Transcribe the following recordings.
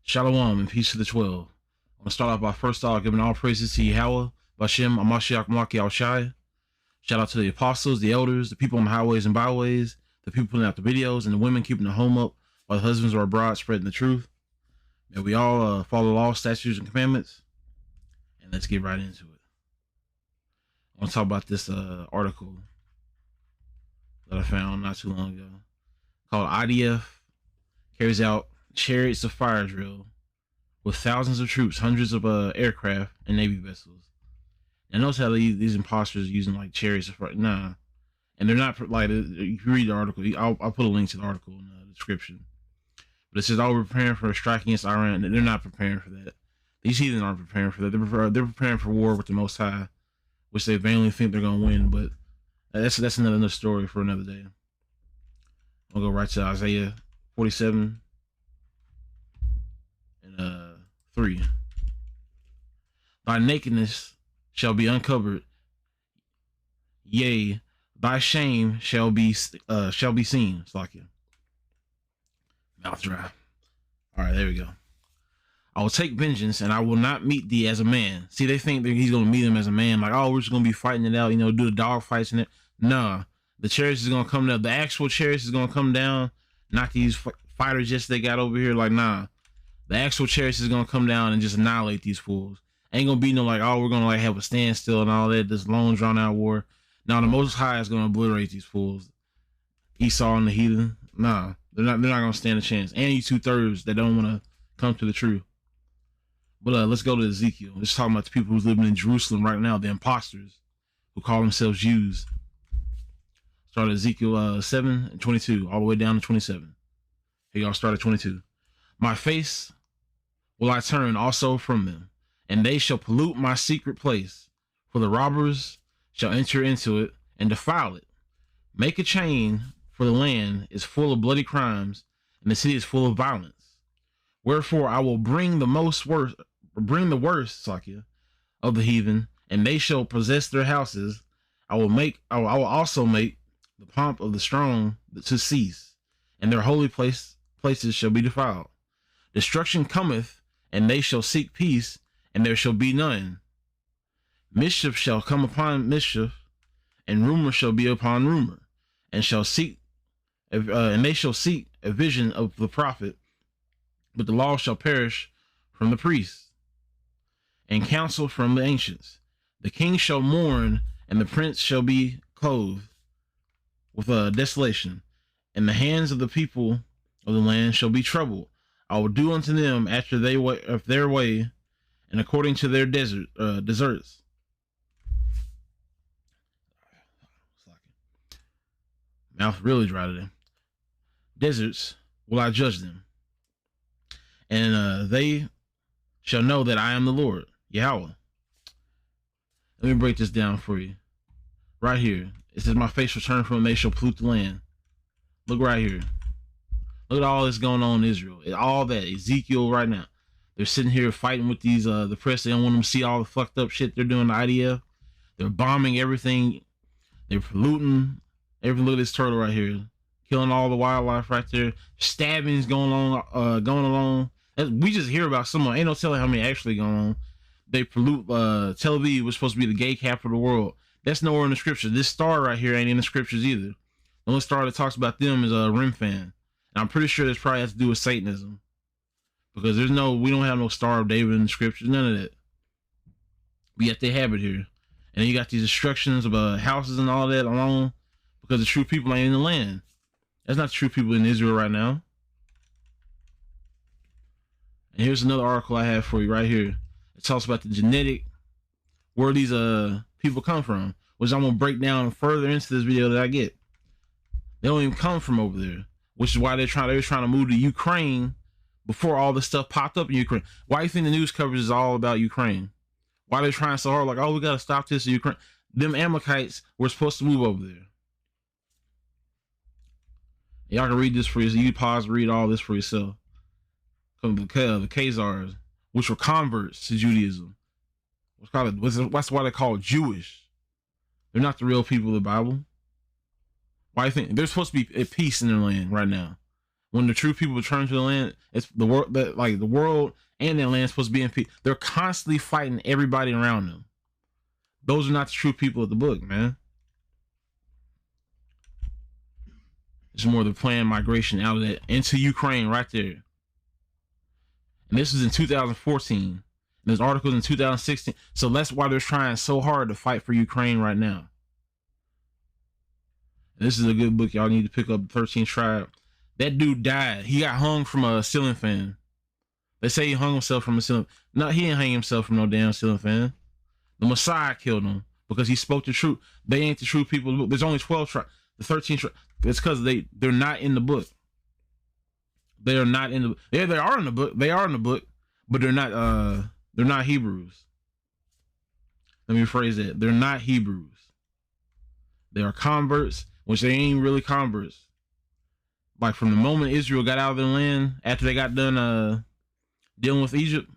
Shalom and peace to the 12. I'm going to start off by first off giving all praises to Yahweh, Bashem, Amashiach, Malki, Al-Shai. Shout out to the apostles, the elders, the people on the highways and byways, the people putting out the videos, and the women keeping the home up while the husbands are abroad spreading the truth. May we all follow law, statutes, and commandments. And let's get right into it. I want to talk about this article that I found not too long ago called IDF carries out chariots of fire drill with thousands of troops, hundreds of aircraft, and Navy vessels. And notice how these imposters are using like chariots of fire. Nah. And they're not like, if you read the article, I'll put a link to the article in the description. But it says, we're preparing for a strike against Iran. And they're not preparing for that. These heathens aren't preparing for that. They're preparing for war with the Most High, which they vainly think they're going to win. But that's another story for another day. I'll go right to Isaiah 47 and 3. Thy nakedness shall be uncovered, yea, thy shame shall be seen. It's like you. Mouth dry. All right, there we go. I will take vengeance, and I will not meet thee as a man. See, they think that he's going to meet them as a man. Like, oh, we're just going to be fighting it out, do the dog fights and it. Nah, the chariots is going to come down. The actual chariots is going to come down, knock these fighter jets they got over here. Like, nah, the actual chariots is going to come down and just annihilate these fools. Ain't going to be no like, oh, we're going to like have a standstill and all that, this long drawn out war. Now, the Most High is going to obliterate these fools. Esau and the heathen. Nah, they're not going to stand a chance. And you 2/3 that don't want to come to the truth. But let's go to Ezekiel. Let's talk about the people who's living in Jerusalem right now, the imposters who call themselves Jews. Start at Ezekiel 7 and 22, all the way down to 27. Here y'all start at 22. My face will I turn also from them, and they shall pollute my secret place, for the robbers shall enter into it and defile it. Make a chain, for the land is full of bloody crimes, and the city is full of violence. Wherefore I will bring the worst, Sakya, of the heathen, and they shall possess their houses. I will also make the pomp of the strong to cease, and their holy places shall be defiled. Destruction cometh, and they shall seek peace, and there shall be none. Mischief shall come upon mischief, and rumor shall be upon rumor, and they shall seek a vision of the prophet, but the law shall perish from the priests, and counsel from the ancients. The king shall mourn, and the prince shall be clothed with desolation, and the hands of the people of the land shall be troubled. I will do unto them after their way, and according to their deserts. Mouth really dry today. Deserts will I judge them, and they shall know that I am the Lord, Yahweh. Let me break this down for you. Right here, it says, my face will turn from them, they shall pollute the land. Look right here. Look at all this going on in Israel. All that, Ezekiel right now. They're sitting here fighting with these, the press. They don't want them to see all the fucked up shit they're doing to IDF. They're bombing everything. They're polluting everything. Look at this turtle right here. Killing all the wildlife right there. Stabbings going along. We just hear about someone. Ain't no telling how many actually going on. They pollute Tel Aviv, was supposed to be the gay capital of the world. That's nowhere in the scripture. This star right here ain't in the scriptures either. The only star that talks about them is Remphan. And I'm pretty sure this probably has to do with Satanism. Because we don't have no Star of David in the scriptures, none of that. But yet they have it here. And then you got these destructions of houses and all that alone because the true people ain't in the land. That's not the true people in Israel right now. And here's another article I have for you right here. It talks about the genetic, where these people come from, which I'm going to break down further into this video that I get. They don't even come from over there, which is why they were trying to move to Ukraine before all this stuff popped up in Ukraine. Why do you think the news coverage is all about Ukraine? Why are they trying so hard? Like, oh, we got to stop this in Ukraine. Them Amalekites were supposed to move over there. Y'all can read this for yourself. You can pause and read all this for yourself. The Khazars, which were converts to Judaism. That's why they're called Jewish. They're not the real people of the Bible. Why do you think they're supposed to be at peace in their land right now? When the true people return to the land, it's the world that like the world and their land is supposed to be in peace. They're constantly fighting everybody around them. Those are not the true people of the book, man. It's more the planned migration out of that into Ukraine right there. And this was in 2014. And there's articles in 2016. So that's why they're trying so hard to fight for Ukraine right now. And this is a good book. Y'all need to pick up, 13th Tribe. That dude died. He got hung from a ceiling fan. They say he hung himself from a ceiling. No, he didn't hang himself from no damn ceiling fan. The Messiah killed him because he spoke the truth. They ain't the true people. There's only 12 tribes. The 13th tribe. It's because they're not in the book. They are not in the. Yeah, they are in the book. They are in the book, but they're not Hebrews. Let me rephrase that. They're not Hebrews. They are converts, which they ain't really converts. Like from the moment Israel got out of their land, after they got done dealing with Egypt,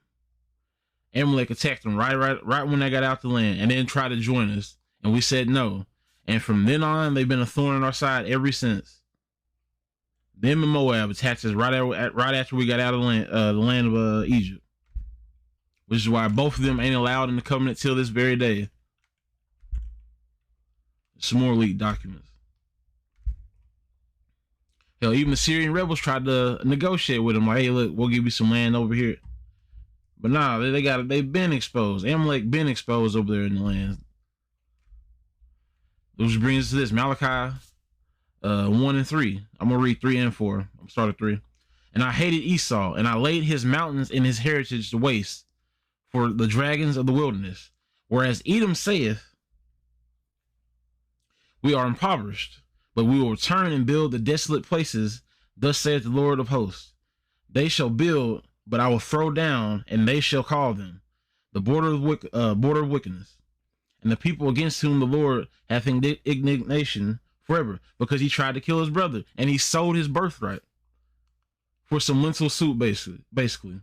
Amalek attacked them right when they got out the land, and then tried to join us, and we said no. And from then on, they've been a thorn in our side ever since. Them and Moab attacked us right after we got out of the land of Egypt, which is why both of them ain't allowed in the covenant till this very day. Some more leaked documents. Hell, even the Syrian rebels tried to negotiate with them, like, "Hey, look, we'll give you some land over here." But nah, they've been exposed. Amalek been exposed over there in the land. Which brings us to this, Malachi 1 and 3. I'm gonna read 3 and 4. I'm gonna start at 3. And I hated Esau, and I laid his mountains and his heritage to waste for the dragons of the wilderness. Whereas Edom saith, we are impoverished, but we will return and build the desolate places. Thus saith the Lord of hosts. They shall build, but I will throw down, and they shall call them the border of wickedness, and the people against whom the Lord hath indignation forever, because he tried to kill his brother, and he sold his birthright for some lentil soup, basically.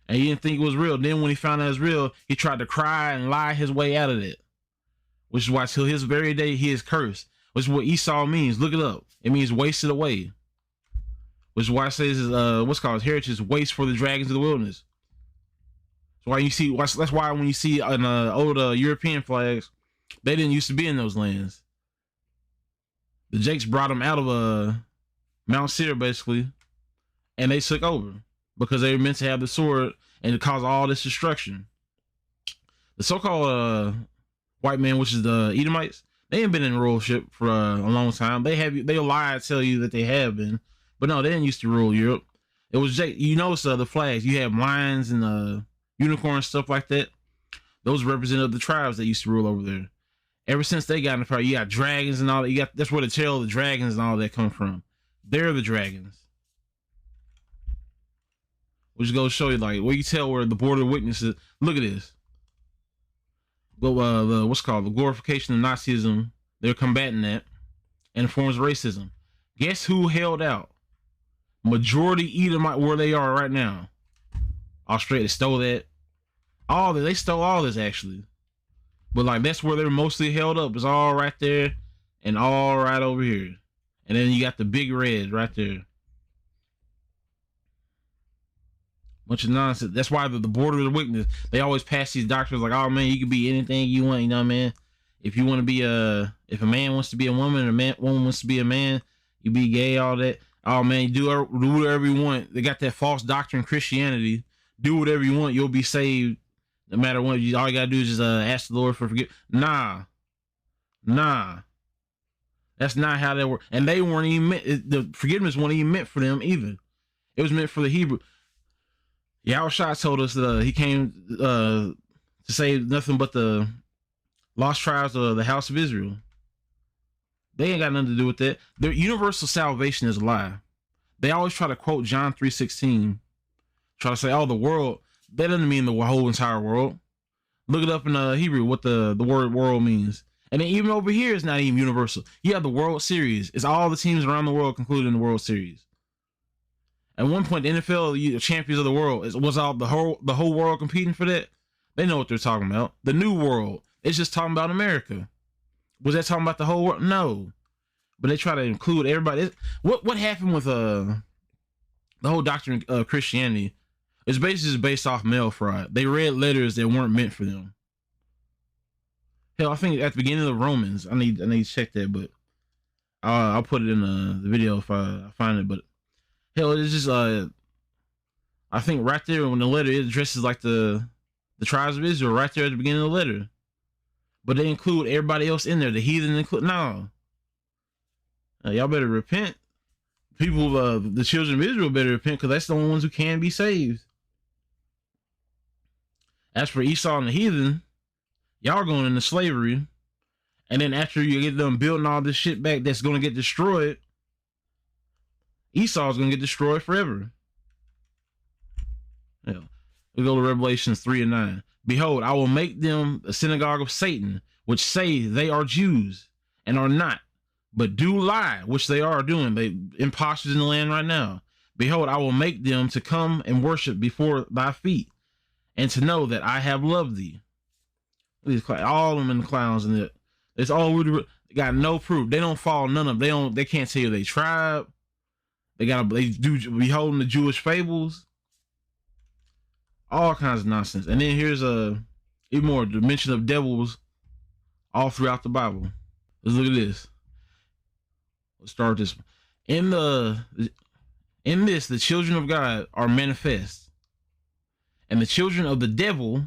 And he didn't think it was real. Then when he found out it was real, he tried to cry and lie his way out of it, which is why till his very day he is cursed, which is what Esau means. Look it up. It means wasted away, which is why it says what's called heritage waste for the dragons of the wilderness. So why you see, that's why when you see an old European flags, they didn't used to be in those lands. The Jakes brought them out of Mount Seir, basically, and they took over because they were meant to have the sword and to cause all this destruction. The so-called white man, which is the Edomites, they ain't been in rulership for a long time. They'll lie and tell you that they have been, but no, they didn't used to rule Europe. It was Jake. You notice the flags. You have lions and unicorns, stuff like that. Those represent the tribes that used to rule over there. Ever since they got in the power, you got dragons and all that. That's where the tail of the dragons and all that come from. They're the dragons. Which goes to show you, like, where you tell where the border of witness is. Look at this. But what's called the glorification of Nazism, they're combating that, and forms of racism. Guess who held out? Majority Edomite, where they are right now. Australia stole that. They stole all this actually. But like that's where they're mostly held up. It's all right there and all right over here. And then you got the big red right there. Bunch of nonsense. That's why the border of the wickedness, they always pass these doctrines like, oh man, you can be anything you want, you know what I mean? If you want to be if a man wants to be a woman, or woman wants to be a man, you be gay, all that. Oh man, you do whatever you want. They got that false doctrine, Christianity. Do whatever you want, you'll be saved. No matter what, all you gotta do is just ask the Lord for forgiveness. Nah. That's not how that works. And they weren't even meant, the forgiveness wasn't even meant for them either. It was meant for the Hebrew. Yahushua told us that he came to save nothing but the lost tribes of the house of Israel. They ain't got nothing to do with that. Their universal salvation is a lie. They always try to quote John 3:16. Try to say, oh, the world. That doesn't mean the whole entire world. Look it up in Hebrew, what the word world means. And then even over here, it's not even universal. You have the World Series. It's all the teams around the world concluded in the World Series. At one point, the NFL, the champions of the world, was all the whole world competing for that? They know what they're talking about. The new world, it's just talking about America. Was that talking about the whole world? No. but they try to include everybody. What happened with the whole doctrine of Christianity is basically just based off mail fraud. They read letters that weren't meant for them. Hell, I think at the beginning of the Romans, I need to check that, but I'll put it in the video if I find it. But hell, it's just I think right there when the letter it addresses like the tribes of Israel right there at the beginning of the letter, but they include everybody else in there. The heathen include no. Y'all better repent. People, the children of Israel better repent because that's the only ones who can be saved. As for Esau and the heathen, y'all going into slavery, and then after you get them building all this shit back that's going to get destroyed, Esau's going to get destroyed forever. Yeah. We go to Revelations 3:9. Behold, I will make them a synagogue of Satan, which say they are Jews and are not, but do lie, which they are doing. They impostors in the land right now. Behold, I will make them to come and worship before thy feet, and to know that I have loved thee. All of them in the clowns, and it's all they got no proof. They don't follow none of them. They can't tell you their tribe. They do be holding the Jewish fables. All kinds of nonsense. And then here's even more the mention of devils all throughout the Bible. Let's look at this. Let's start this one. In this, the children of God are manifest, and the children of the devil,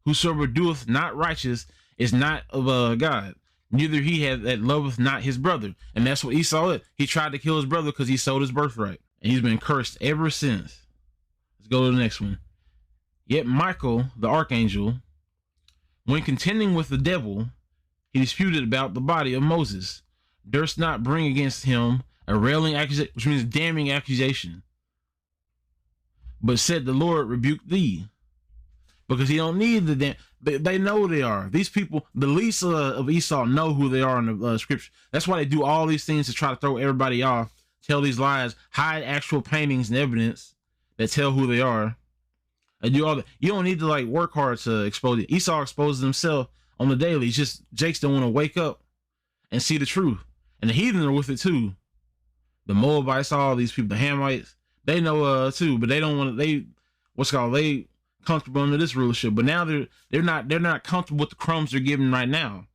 whosoever doeth not righteous is not of God, neither he that loveth not his brother. And that's what Esau is. He tried to kill his brother because he sold his birthright, and he's been cursed ever since. Let's go to the next one. Yet Michael, the archangel, when contending with the devil, he disputed about the body of Moses, durst not bring against him a railing accusation, which means damning accusation, but said, the Lord rebuke thee. Because he don't need the they know they are. These people, the least of Esau, know who they are in the scripture. That's why they do all these things to try to throw everybody off, tell these lies, hide actual paintings and evidence that tell who they are. And do all that. You don't need to like work hard to expose it. Esau exposes himself on the daily. It's just Jakes don't want to wake up and see the truth. And the heathen are with it too. The Moabites, all these people, the Hamites, they know too, but they don't want to. They comfortable under this rulership. But now they're not comfortable with the crumbs they're given right now.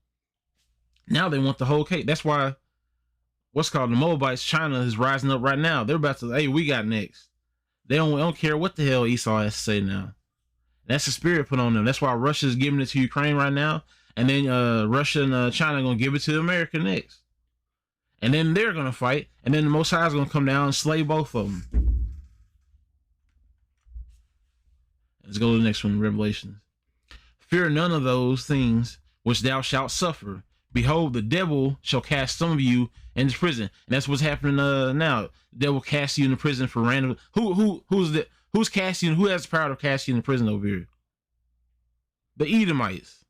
Now they want the whole cake. That's why the Moabites, China is rising up right now. They're about to, hey, we got next. They don't care what the hell Esau has to say now. That's the spirit put on them. That's why Russia's giving it to Ukraine right now. And then Russia and China are going to give it to America next. And then they're going to fight. And then the Most High is going to come down and slay both of them. Let's go to the next one, Revelations. Fear none of those things which thou shalt suffer. Behold, the devil shall cast some of you into prison. And that's what's happening now. The devil casts you into prison for random. Who's casting? Who has the power to cast you into prison over here? The Edomites,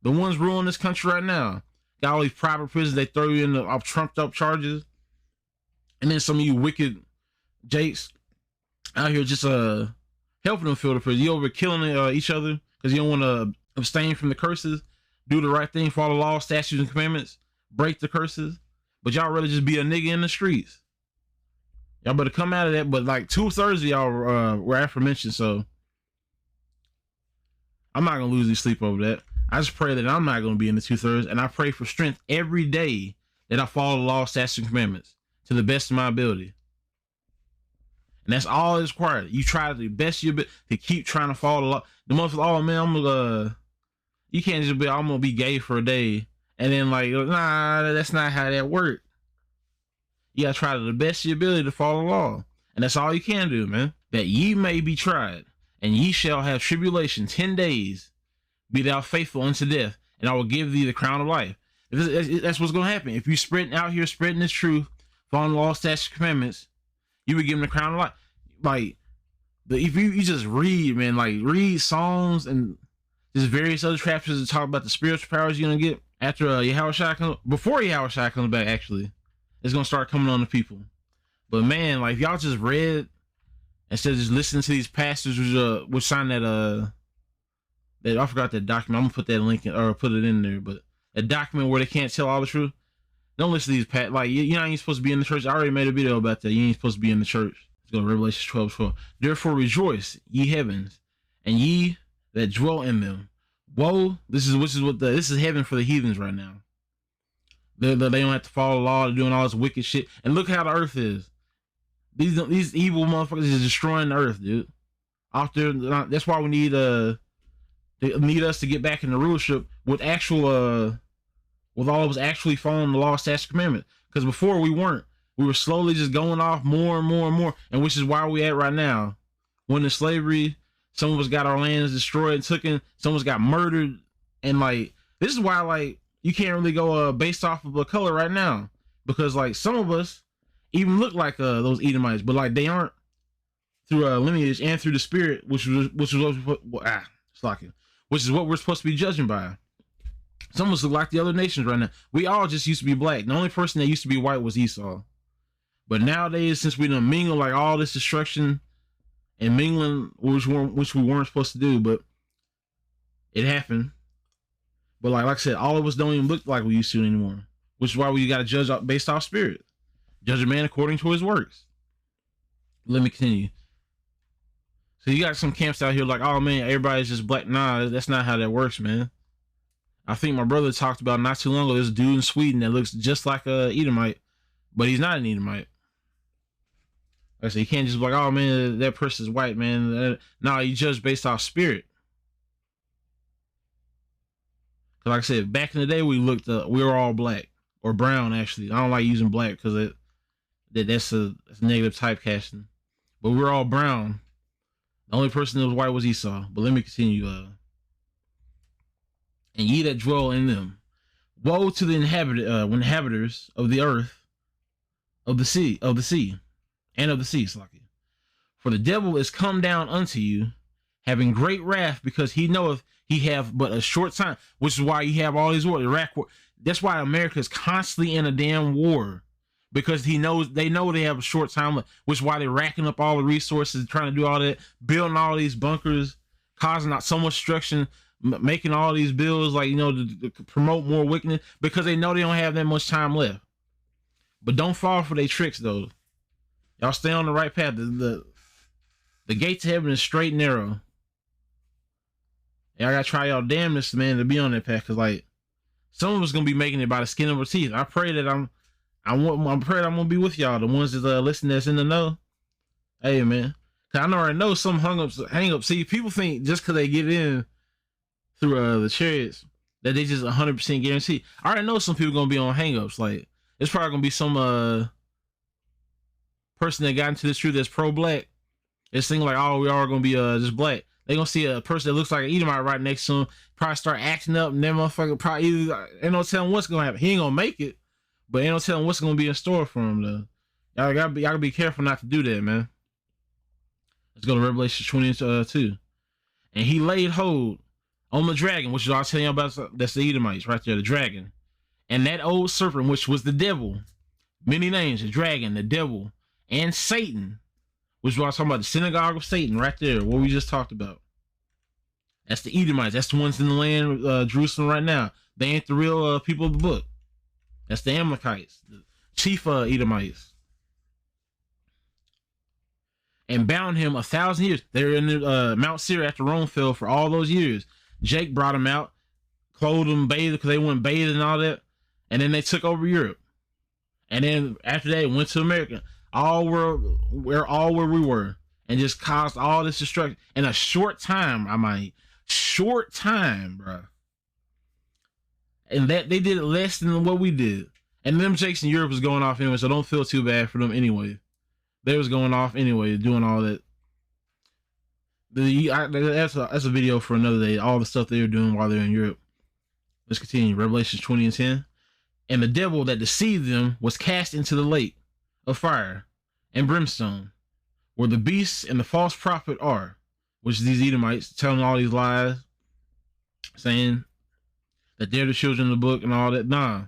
the ones ruling this country right now. Got all these private prisons. They throw you in the trumped up charges, and then some of you wicked Jakes out here just helping them fill the prison. You over killing each other because you don't want to abstain from the curses, do the right thing, follow the law, statutes, and commandments, break the curses. But y'all rather just be a nigga in the streets. Y'all better come out of that. But like 2/3 of y'all were aforementioned, so I'm not gonna lose any sleep over that. I just pray that I'm not gonna be in the 2/3, and I pray for strength every day that I follow the law, statutes, and commandments to the best of my ability. And that's all that's required. You try the best you be to keep trying to follow the law. The most of all, man, you can't just be, I'm gonna be gay for a day and then like, nah, that's not how that works. You gotta try to the best of your ability to follow the law. And that's all you can do, man. That ye may be tried, and ye shall have tribulation 10 days. Be thou faithful unto death, and I will give thee the crown of life. That's what's gonna happen. If you out here spreading this truth, following the law, statutes, commandments, you would give them the crown of life. Like, if you just read, man, like read Psalms and just various other chapters that talk about the spiritual powers you're gonna get after Yahushua comes, before Yahushua comes back, actually, it's gonna start coming on the people. But man, like if y'all just read instead of just listening to these pastors which sign that I forgot that document. I'm gonna put that link in, or put it in there, but a document where they can't tell all the truth. Don't listen to these pat. Like you ain't supposed to be in the church. I already made a video about that. You ain't supposed to be in the church. Let's go to Revelation 12:12. Therefore rejoice, ye heavens, and ye that dwell in them. Woe! This is heaven for the heathens right now. They don't have to follow the law. They're doing all this wicked shit. And look how the earth is. These evil motherfuckers is destroying the earth, dude. Out there, that's why we need they need us to get back in the rulership with actual with all of us actually following the law, statute, commandment. Because before we weren't. We were slowly just going off more and more and more, and which is why we at right now. When in slavery, some of us got our lands destroyed and taken. Some of us got murdered, and like this is why like you can't really go based off of a color right now, because like some of us even look like those Edomites, but like they aren't through lineage and through the spirit, which is what we're supposed to be judging by. Some of us look like the other nations right now. We all just used to be black. The only person that used to be white was Esau. But nowadays, since we done mingle like all this destruction and mingling, which we weren't supposed to do, but it happened. But like I said, all of us don't even look like we used to anymore, which is why we got to judge based off spirit. Judge a man according to his works. Let me continue. So you got some camps out here like, oh man, everybody's just black. Nah, that's not how that works, man. I think my brother talked about not too long ago, this dude in Sweden that looks just like a Edomite, but he's not an Edomite. Like I said, you can't just be like, oh man, that person's white, man. No, you judge based off spirit. Cause like I said, back in the day, we were all black or brown. Actually, I don't like using black because that's a negative typecasting. But we were all brown. The only person that was white was Esau. But let me continue. And ye that dwell in them, woe to the inhabitants of the earth, of the sea, and of the sea, Slacky. For the devil is come down unto you, having great wrath, because he knoweth he have but a short time, which is why you have all these wars. Iraq war. That's why America is constantly in a damn war, because they know they have a short time, which is why they're racking up all the resources, trying to do all that, building all these bunkers, causing out so much destruction, making all these bills like to promote more wickedness, because they know they don't have that much time left. But don't fall for their tricks though. Y'all stay on the right path. The gate to heaven is straight and narrow. And I gotta try y'all damnedest, man, to be on that path, because like some of us gonna be making it by the skin of our teeth. I pray that I'm gonna be with y'all, the ones that listen that's in the know. Hey man, cause I already know some hang up. See, people think just cause they get in through the chariots that they just 100% guarantee. I already know some people gonna be on hang-ups. Like it's probably gonna be some person that got into this truth that's pro-black. It's thinking like, oh, we are gonna be just black. They gonna see a person that looks like an Edomite right next to him, probably start acting up, and that motherfucker probably ain't no telling what's gonna happen. He ain't gonna make it, but ain't no telling what's gonna be in store for him though. Y'all gotta be careful not to do that, man. Let's go to Revelation 22. And he laid hold on the dragon, which is all I was telling you about. That's the Edomites right there, the dragon. And that old serpent, which was the devil, many names, the dragon, the devil, and Satan, which is what I was talking about, the synagogue of Satan right there, what we just talked about. That's the Edomites. That's the ones in the land of Jerusalem right now. They ain't the real people of the book. That's the Amalekites, the chief Edomites. And bound him 1,000 years. They were in Mount Seir after Rome fell for all those years. Jake brought them out, clothed them, bathed, because they went bathing and all that. And then they took over Europe. And then after that, went to America. All where we were. And just caused all this destruction. In a short time, short time, bro. And that they did it less than what we did. And them Jakes in Europe was going off anyway, so don't feel too bad for them anyway. They was going off anyway, doing all that. That's a video for another day. All the stuff they were doing while they're in Europe. Let's continue. Revelation 20:10. And the devil that deceived them was cast into the lake of fire and brimstone, where the beast and the false prophet are, which is these Edomites telling all these lies, saying that they're the children of the book and all that. Nah.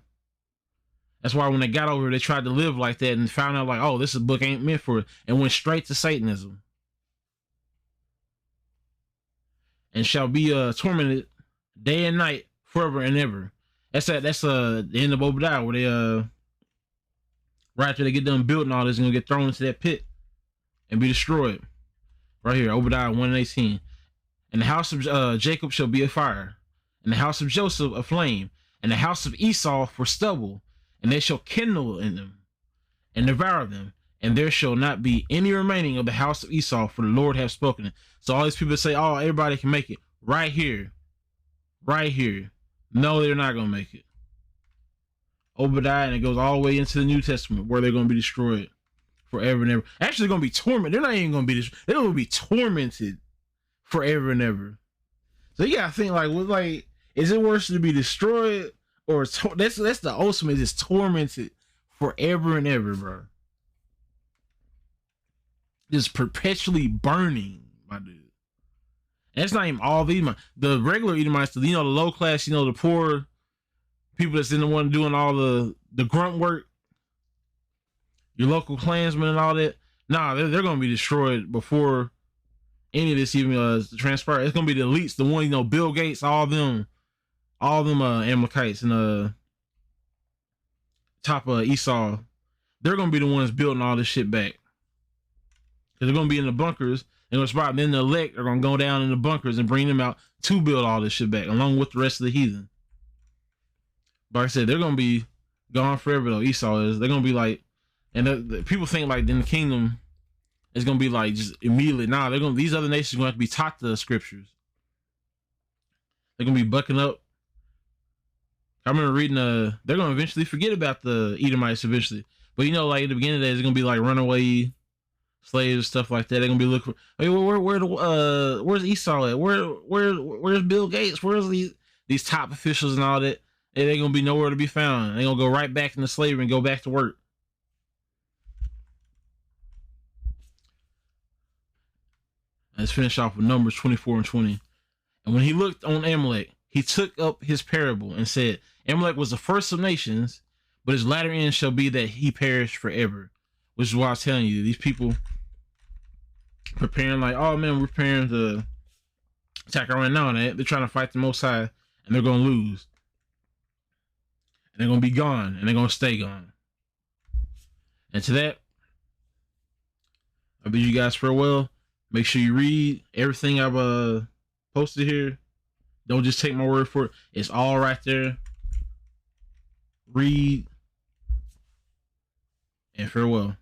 That's why when they got over here, they tried to live like that and found out like, oh, this book ain't meant for it, and went straight to Satanism. And shall be tormented day and night forever and ever. That's the end of Obadiah, where Right after they get done building all this, it's gonna get thrown into that pit and be destroyed. Right here, Obadiah 1:18. And the house of Jacob shall be a fire, and the house of Joseph a flame, and the house of Esau for stubble, and they shall kindle in them and devour them, and there shall not be any remaining of the house of Esau, for the Lord hath spoken it. So all these people say, oh, everybody can make it. Right here. Right here. No, they're not going to make it. Obadiah, and it goes all the way into the New Testament, where they're going to be destroyed forever and ever. Actually, they're going to be tormented. They're not even going to be destroyed. They're going to be tormented forever and ever. So you got to think, like, is it worse to be destroyed, or that's the ultimate, is tormented forever and ever, bro. Just perpetually burning, my dude. And that's not even all the Edomites. The regular Edomites, the low class, the poor people that's in the one doing all the grunt work, your local clansmen and all that. Nah, they're gonna be destroyed before any of this even transpire. It's gonna be the elites, the one, Bill Gates, all them Amalekites and top of Esau. They're gonna be the ones building all this shit back. Because they're gonna be in the bunkers. They're gonna spot. Then the elect are gonna go down in the bunkers and bring them out to build all this shit back, along with the rest of the heathen. But like I said, they're gonna be gone forever though. Esau is. They're gonna be like, and the people think like in the kingdom, it's gonna be like just immediately. Nah, these other nations are gonna have to be taught the scriptures. They're gonna be bucking up. I remember reading they're gonna eventually forget about the Edomites eventually. But like at the beginning of that, it's gonna be like runaway slaves, stuff like that. They're gonna be looking for, hey, where's Esau at? Where's Bill Gates? Where's these top officials and all that? They're gonna be nowhere to be found. They're gonna go right back into slavery and go back to work. Let's finish off with Numbers 24 and 20. And when he looked on Amalek, he took up his parable and said, Amalek was the first of nations, but his latter end shall be that he perish forever. Which is why I was telling you, these people preparing like, oh man, we're preparing to attack Iran. Now they're trying to fight the Most High, and they're going to lose. And they're going to be gone, and they're going to stay gone. And to that, I bid you guys farewell. Make sure you read everything I've posted here. Don't just take my word for it. It's all right there. Read, and farewell.